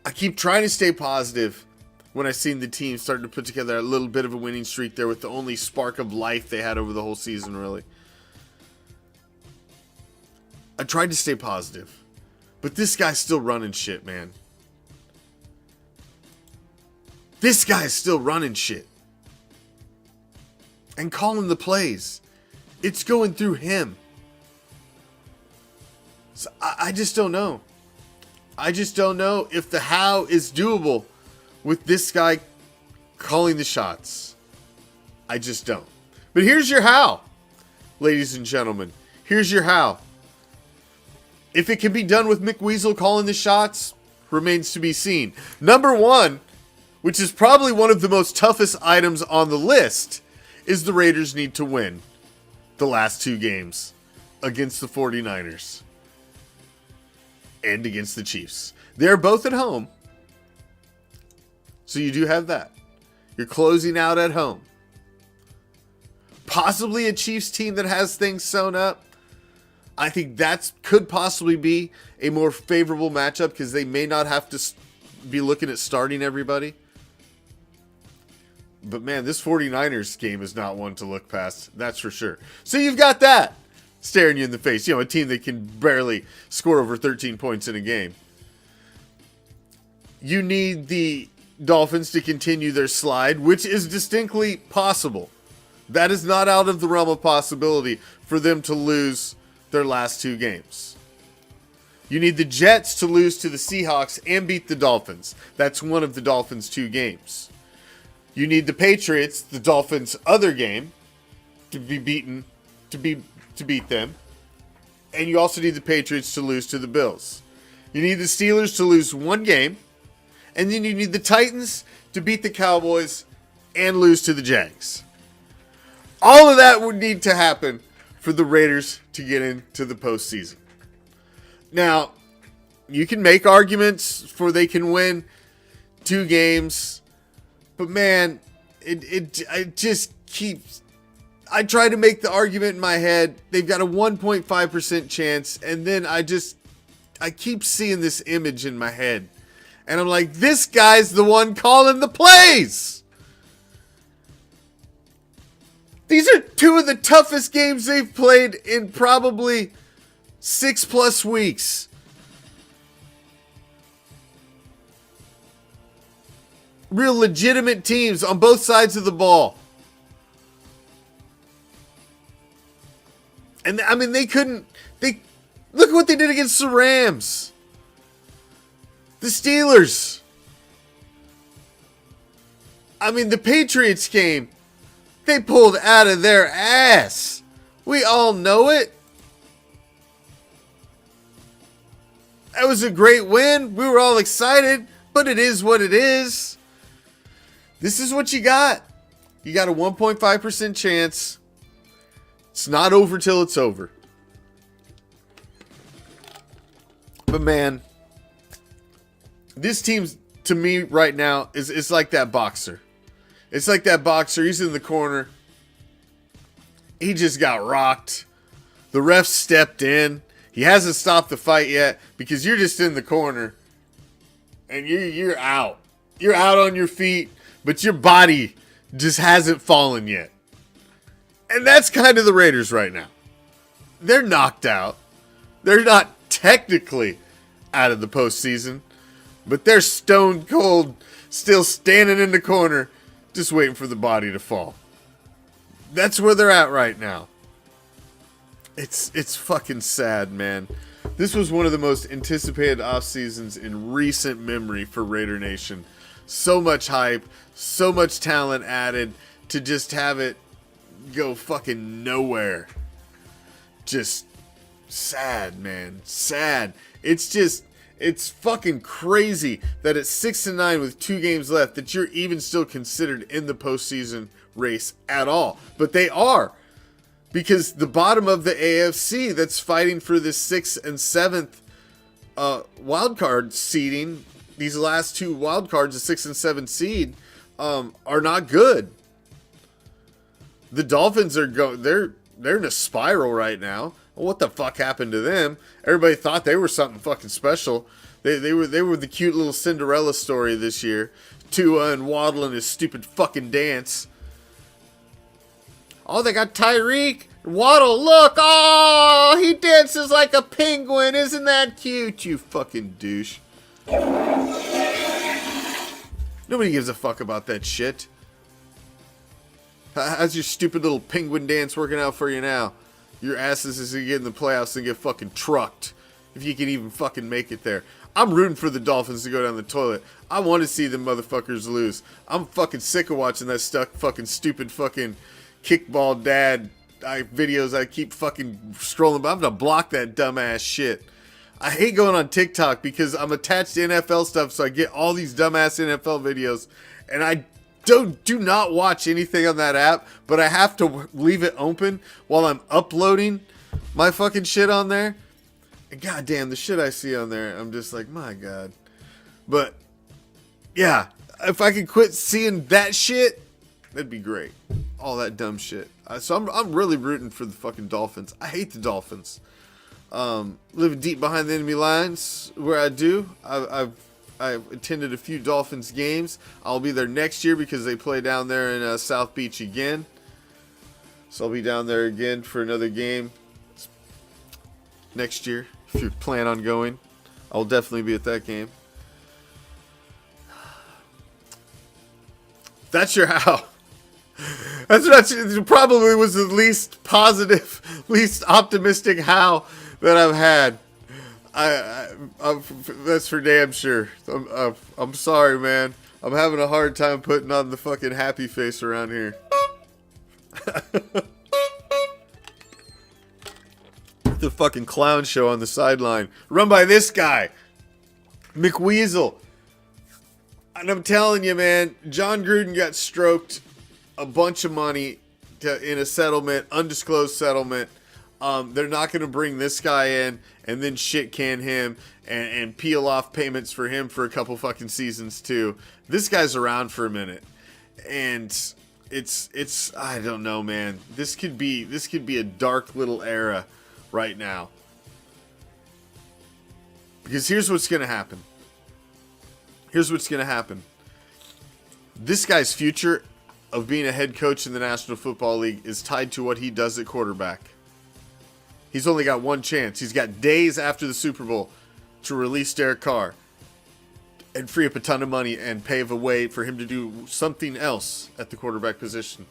I keep trying to stay positive when I seen the team starting to put together a little bit of a winning streak there with the only spark of life they had over the whole season, really. I tried to stay positive. But this guy's still running shit, man. This guy's still running shit. And calling the plays. It's going through him. So I just don't know. I just don't know if the how is doable with this guy calling the shots. I just don't. But here's your how, ladies and gentlemen. Here's your how. If it can be done with McWeasel calling the shots, remains to be seen. Number one, which is probably one of the most toughest items on the list, is the Raiders need to win the last two games against the 49ers and against the Chiefs. They're both at home. So you do have that. You're closing out at home. Possibly a Chiefs team that has things sewn up. I think that could possibly be a more favorable matchup because they may not have to be looking at starting everybody. But man, this 49ers game is not one to look past. That's for sure. So you've got that staring you in the face. You know, a team that can barely score over 13 points in a game. You need the Dolphins to continue their slide, which is distinctly possible. That is not out of the realm of possibility for them to lose their last two games. You need the Jets to lose to the Seahawks and beat the Dolphins. That's one of the Dolphins' two games. You need the Patriots, the Dolphins' other game, to be beaten, to beat them. And you also need the Patriots to lose to the Bills. You need the Steelers to lose one game. And then you need the Titans to beat the Cowboys and lose to the Jags. All of that would need to happen for the Raiders to get into the postseason. Now, you can make arguments for they can win two games, but man, it just keeps... I try to make the argument in my head. They've got a 1.5% chance, and then I keep seeing this image in my head, And I'm like, this guy's the one calling the plays. These are two of the toughest games they've played in probably 6+ weeks. Real legitimate teams on both sides of the ball. And I mean, look at what they did against the Rams. The Steelers. I mean, the Patriots game, they pulled out of their ass. We all know it. That was a great win. We were all excited, but it is what it is. This is what you got. You got a 1.5% chance. It's not over till it's over. But man, this team to me right now is like that boxer. It's like that boxer. He's in the corner. He just got rocked. The ref stepped in. He hasn't stopped the fight yet because you're just in the corner and you're out. You're out on your feet, but your body just hasn't fallen yet. And that's kind of the Raiders right now. They're knocked out. They're not technically out of the postseason, but they're stone cold, still standing in the corner, just waiting for the body to fall. That's where they're at right now. It's fucking sad, man. This was one of the most anticipated off seasons in recent memory for Raider Nation. So much hype, so much talent added to just have it go fucking nowhere. Just sad, man. Sad. It's fucking crazy that at 6-9 with 2 games left that you're even still considered in the postseason race at all. But they are. Because the bottom of the AFC that's fighting for the 6th and 7th wildcard seeding, these last 2 wildcards, the 6th and 7th seed, are not good. The Dolphins are they're in a spiral right now. What the fuck happened to them? Everybody thought they were something fucking special. They were the cute little Cinderella story this year. Tua and Waddle and his stupid fucking dance. Oh, they got Tyreek. Waddle, look. Oh, he dances like a penguin. Isn't that cute, you fucking douche? Nobody gives a fuck about that shit. How's your stupid little penguin dance working out for you now? Your asses is gonna get in the playoffs and get fucking trucked. If you can even fucking make it there. I'm rooting for the Dolphins to go down the toilet. I want to see them motherfuckers lose. I'm fucking sick of watching that fucking stupid fucking kickball dad videos I keep fucking scrolling by. I'm gonna block that dumbass shit. I hate going on TikTok because I'm attached to NFL stuff, so I get all these dumbass NFL videos, and I do not watch anything on that app, but I have to leave it open while I'm uploading my fucking shit on there. And goddamn, the shit I see on there, I'm just like, my god. But yeah, if I could quit seeing that shit, that'd be great. All that dumb shit. So I'm really rooting for the fucking Dolphins. I hate the Dolphins. Living deep behind the enemy lines, where I do. I've attended a few Dolphins games. I'll be there next year because they play down there in South Beach again. So I'll be down there again for another game next year. If you plan on going, I'll definitely be at that game. That's your how. That probably was the least positive, least optimistic how that I've had. That's for damn sure. I'm sorry, man. I'm having a hard time putting on the fucking happy face around here. The fucking clown show on the sideline, run by this guy, McWeasel. And I'm telling you, man, John Gruden got stroked a bunch of money in a settlement, undisclosed settlement. They're not going to bring this guy in and then shit can him and peel off payments for him for a couple fucking seasons too. This guy's around for a minute, and it's I don't know, man. This could be a dark little era right now. Because here's what's going to happen. Here's what's going to happen. This guy's future of being a head coach in the National Football League is tied to what he does at quarterback. He's only got one chance. He's got days after the Super Bowl to release Derek Carr and free up a ton of money and pave a way for him to do something else at the quarterback position.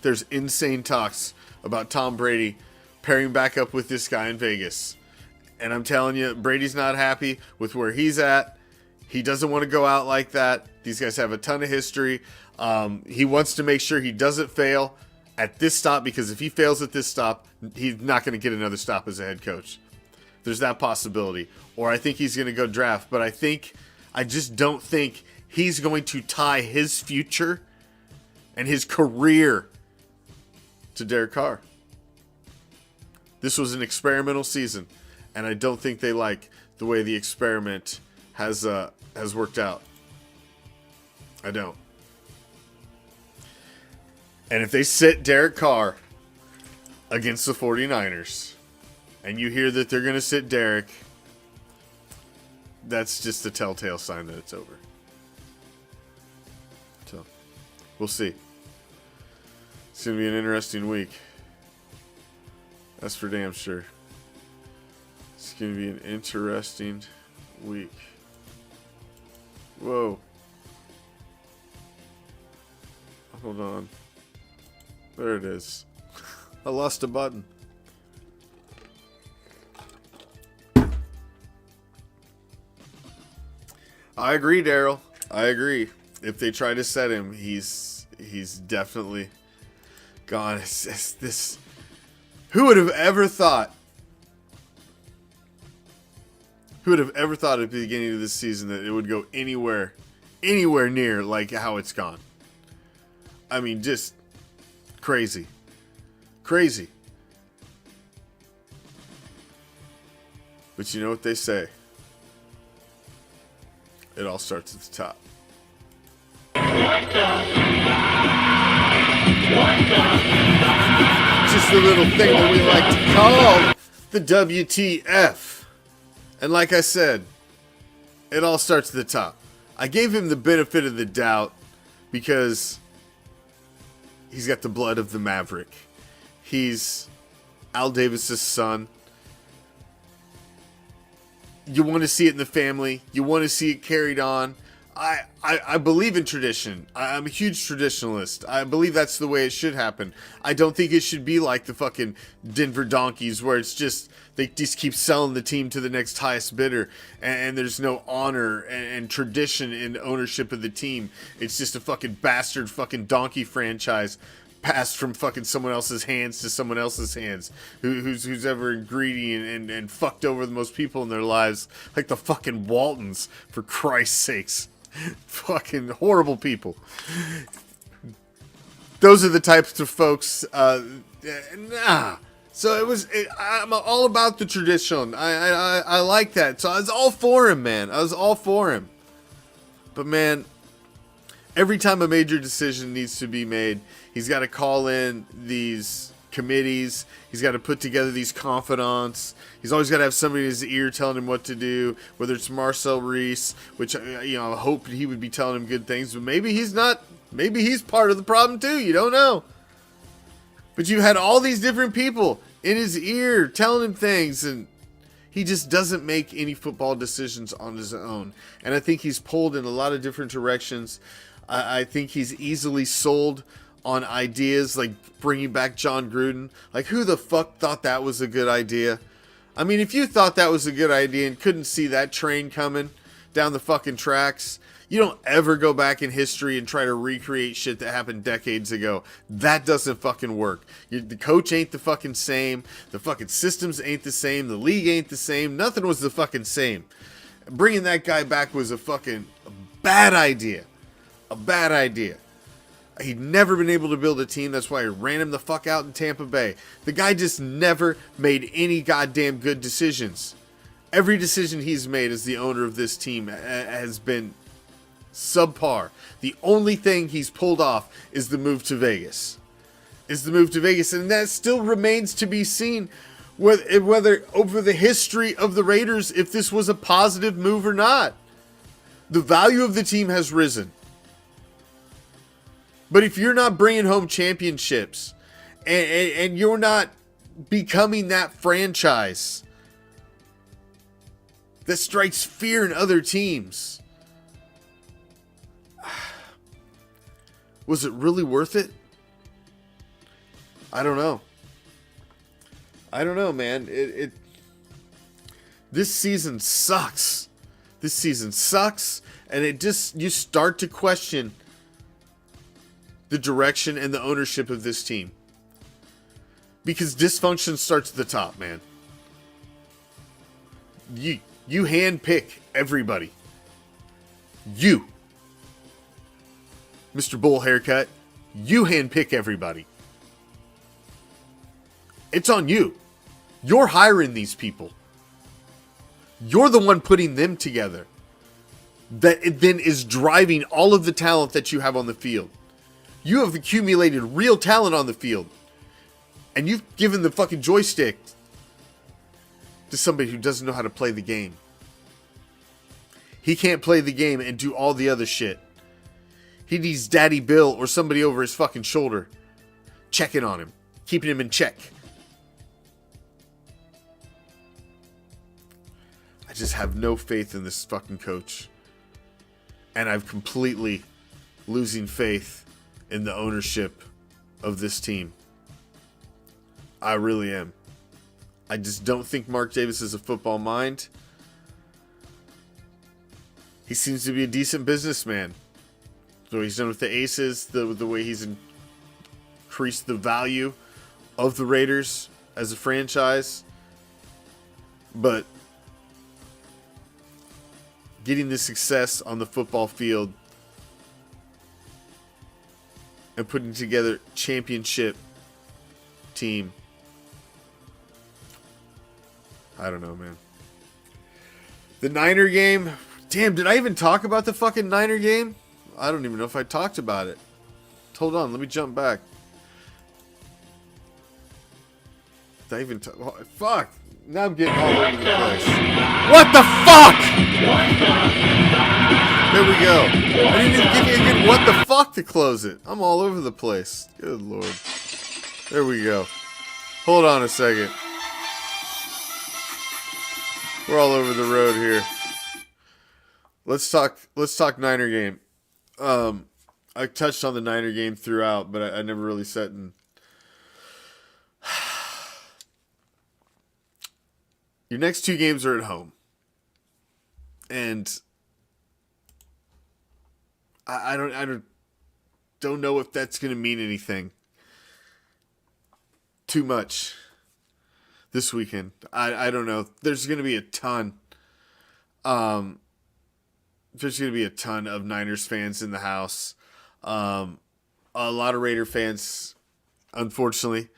There's insane talks about Tom Brady pairing back up with this guy in Vegas. And I'm telling you, Brady's not happy with where he's at. He doesn't want to go out like that. These guys have a ton of history. He wants to make sure he doesn't fail at this stop, because if he fails at this stop, he's not going to get another stop as a head coach. There's that possibility. Or I think he's going to go draft. But I just don't think he's going to tie his future and his career to Derek Carr. This was an experimental season, and I don't think they like the way the experiment has worked out. I don't. And if they sit Derek Carr against the 49ers, and you hear that they're going to sit Derek, that's just a telltale sign that it's over. So, we'll see. It's going to be an interesting week. That's for damn sure. It's going to be an interesting week. Whoa. Hold on. There it is. I lost a button. I agree, Daryl. I agree. If they try to set him, he's definitely gone. It's this. Who would have ever thought? Who would have ever thought at the beginning of this season that it would go anywhere near like how it's gone? I mean, just crazy. Crazy. But you know what they say? It all starts at the top. Just a little thing that we like to call the WTF. And like I said, it all starts at the top. I gave him the benefit of the doubt because he's got the blood of the Maverick. He's Al Davis's son. You want to see it in the family. You want to see it carried on. I believe in tradition. I'm a huge traditionalist. I believe that's the way it should happen. I don't think it should be like the fucking Denver Donkeys where it's just they just keep selling the team to the next highest bidder and there's no honor and tradition in ownership of the team. It's just a fucking bastard fucking donkey franchise passed from fucking someone else's hands to someone else's hands who's ever greedy and fucked over the most people in their lives, like the fucking Waltons, for Christ's sakes. Fucking horrible people. Those are the types of folks. So I'm all about the tradition. I like that. So I was all for him, man. I was all for him. But man, every time a major decision needs to be made, he's got to call in these committees. He's got to put together these confidants. He's always got to have somebody in his ear telling him what to do, whether it's Marcel Reese, which, I hope he would be telling him good things, but maybe he's not. Maybe he's part of the problem too. You don't know. But you had all these different people in his ear telling him things, and he just doesn't make any football decisions on his own. And I think he's pulled in a lot of different directions. I think he's easily sold on ideas like bringing back John Gruden. Like, who the fuck thought that was a good idea? I mean, if you thought that was a good idea and couldn't see that train coming down the fucking tracks, you don't ever go back in history and try to recreate shit that happened decades ago. That doesn't fucking work. The coach ain't the fucking same. The fucking systems ain't the same. The league ain't the same. Nothing was the fucking same. Bringing that guy back was a bad idea. A bad idea. He'd never been able to build a team. That's why he ran him the fuck out in Tampa Bay. The guy just never made any goddamn good decisions. Every decision he's made as the owner of this team has been subpar. The only thing he's pulled off is the move to Vegas. And that still remains to be seen whether over the history of the Raiders, if this was a positive move or not. The value of the team has risen. But if you're not bringing home championships and you're not becoming that franchise that strikes fear in other teams, was it really worth it? I don't know. I don't know, man. This season sucks. This season sucks, and you start to question the direction and the ownership of this team. Because dysfunction starts at the top, man. You handpick everybody. You, Mr. Bull Haircut, you handpick everybody. It's on you. You're hiring these people. You're the one putting them together. That it then is driving all of the talent that you have on the field. You have accumulated real talent on the field. And you've given the fucking joystick to somebody who doesn't know how to play the game. He can't play the game and do all the other shit. He needs Daddy Bill or somebody over his fucking shoulder checking on him, keeping him in check. I just have no faith in this fucking coach. And I'm completely losing faith in the ownership of this team. I really am. I just don't think Mark Davis is a football mind. He seems to be a decent businessman. So he's done with the Aces, the way he's increased the value of the Raiders as a franchise. But getting the success on the football field and putting together championship team. I don't know, man. The Niner game. Damn, did I even talk about the fucking Niner game? I don't even know if I talked about it. Hold on, let me jump back. Did I even talk? Fuck. Now I'm getting all over the place. What the fuck? There we go. I didn't even give you a good what the fuck to close it. I'm all over the place. Good lord. There we go. Hold on a second. We're all over the road here. Let's talk Niner game. I touched on the Niner game throughout, but I never really sat and your next two games are at home. And I don't know if that's going to mean anything too much this weekend. I don't know. There's going to be a ton. There's going to be a ton of Niners fans in the house. A lot of Raider fans, unfortunately,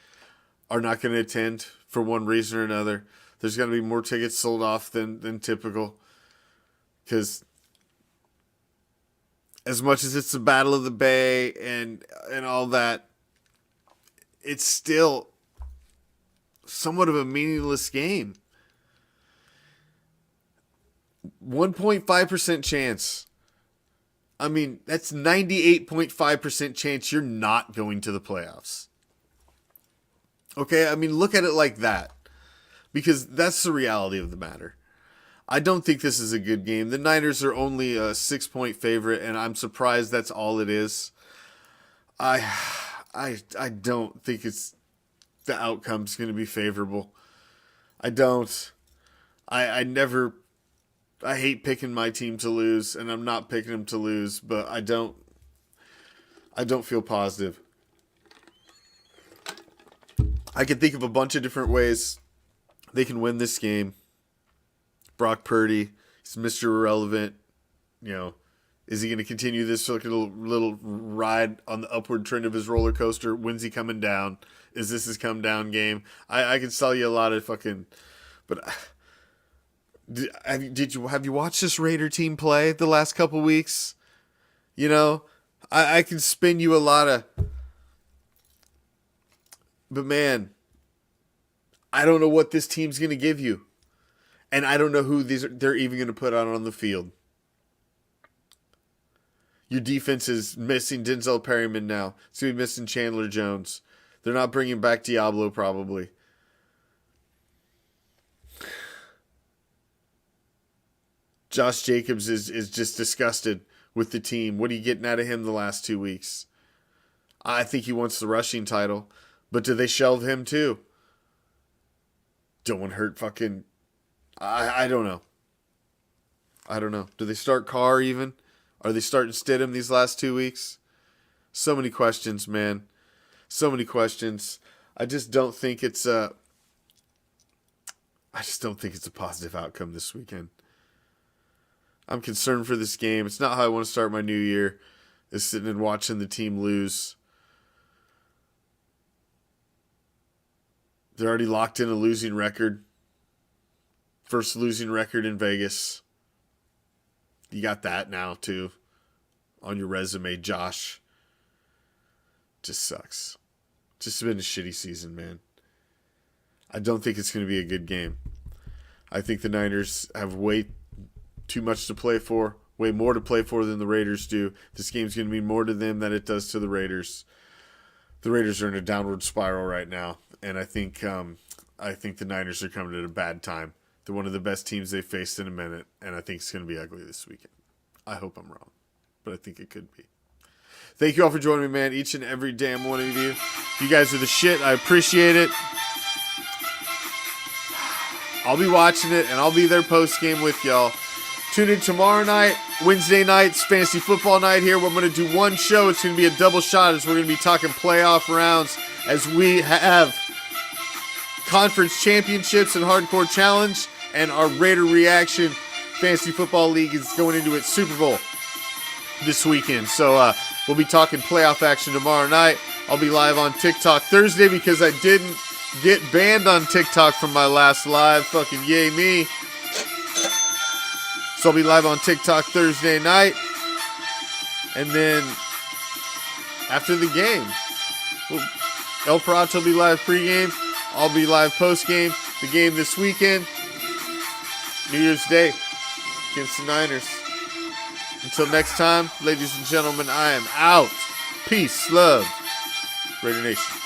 are not going to attend for one reason or another. There's going to be more tickets sold off than typical. Because as much as it's the Battle of the Bay and all that, it's still somewhat of a meaningless game. 1.5% chance. I mean, that's 98.5% chance you're not going to the playoffs. Okay, I mean, look at it like that. Because that's the reality of the matter. I don't think this is a good game. The Niners are only a 6-point favorite, and I'm surprised that's all it is. I don't think the outcome's going to be favorable. I don't. I hate picking my team to lose, and I'm not picking them to lose, but I don't feel positive. I can think of a bunch of different ways they can win this game. Brock Purdy, he's Mr. Irrelevant. You know, is he going to continue this little ride on the upward trend of his roller coaster? When's he coming down? Is this his come down game? I can sell you a lot of fucking, but have you watched this Raider team play the last couple weeks? You know, I can spin you a lot of, but man, I don't know what this team's going to give you. And I don't know who they're even going to put out on the field. Your defense is missing Denzel Perryman now. It's going to be missing Chandler Jones. They're not bringing back Diablo probably. Josh Jacobs is just disgusted with the team. What are you getting out of him the last 2 weeks? I think he wants the rushing title. But do they shelve him too? Don't want to hurt fucking... I don't know. I don't know. Do they start Carr even? Are they starting Stidham these last 2 weeks? So many questions, man. So many questions. I just don't think it's a positive outcome this weekend. I'm concerned for this game. It's not how I want to start my new year, is sitting and watching the team lose. They're already locked in a losing record. First losing record in Vegas. You got that now, too, on your resume, Josh. Just sucks. Just been a shitty season, man. I don't think it's going to be a good game. I think the Niners have way too much to play for, way more to play for than the Raiders do. This game's going to mean more to them than it does to the Raiders. The Raiders are in a downward spiral right now, and I think the Niners are coming at a bad time. They're one of the best teams they've faced in a minute, and I think it's going to be ugly this weekend. I hope I'm wrong, but I think it could be. Thank you all for joining me, man. Each and every damn one of you. You guys are the shit. I appreciate it. I'll be watching it, and I'll be there post-game with y'all. Tune in tomorrow night, Wednesday night's fantasy football night here. We're going to do one show. It's going to be a double shot as we're going to be talking playoff rounds as we have conference championships and hardcore challenge, and our Raider Reaction Fantasy Football League is going into its Super Bowl this weekend. So we'll be talking playoff action tomorrow night. I'll be live on TikTok Thursday because I didn't get banned on TikTok from my last live. Fucking yay me. So I'll be live on TikTok Thursday night. And then after the game, El Perato will be live pregame. I'll be live postgame. The game this weekend, New Year's Day against the Niners. Until next time, ladies and gentlemen, I am out. Peace, love, Raider Nation.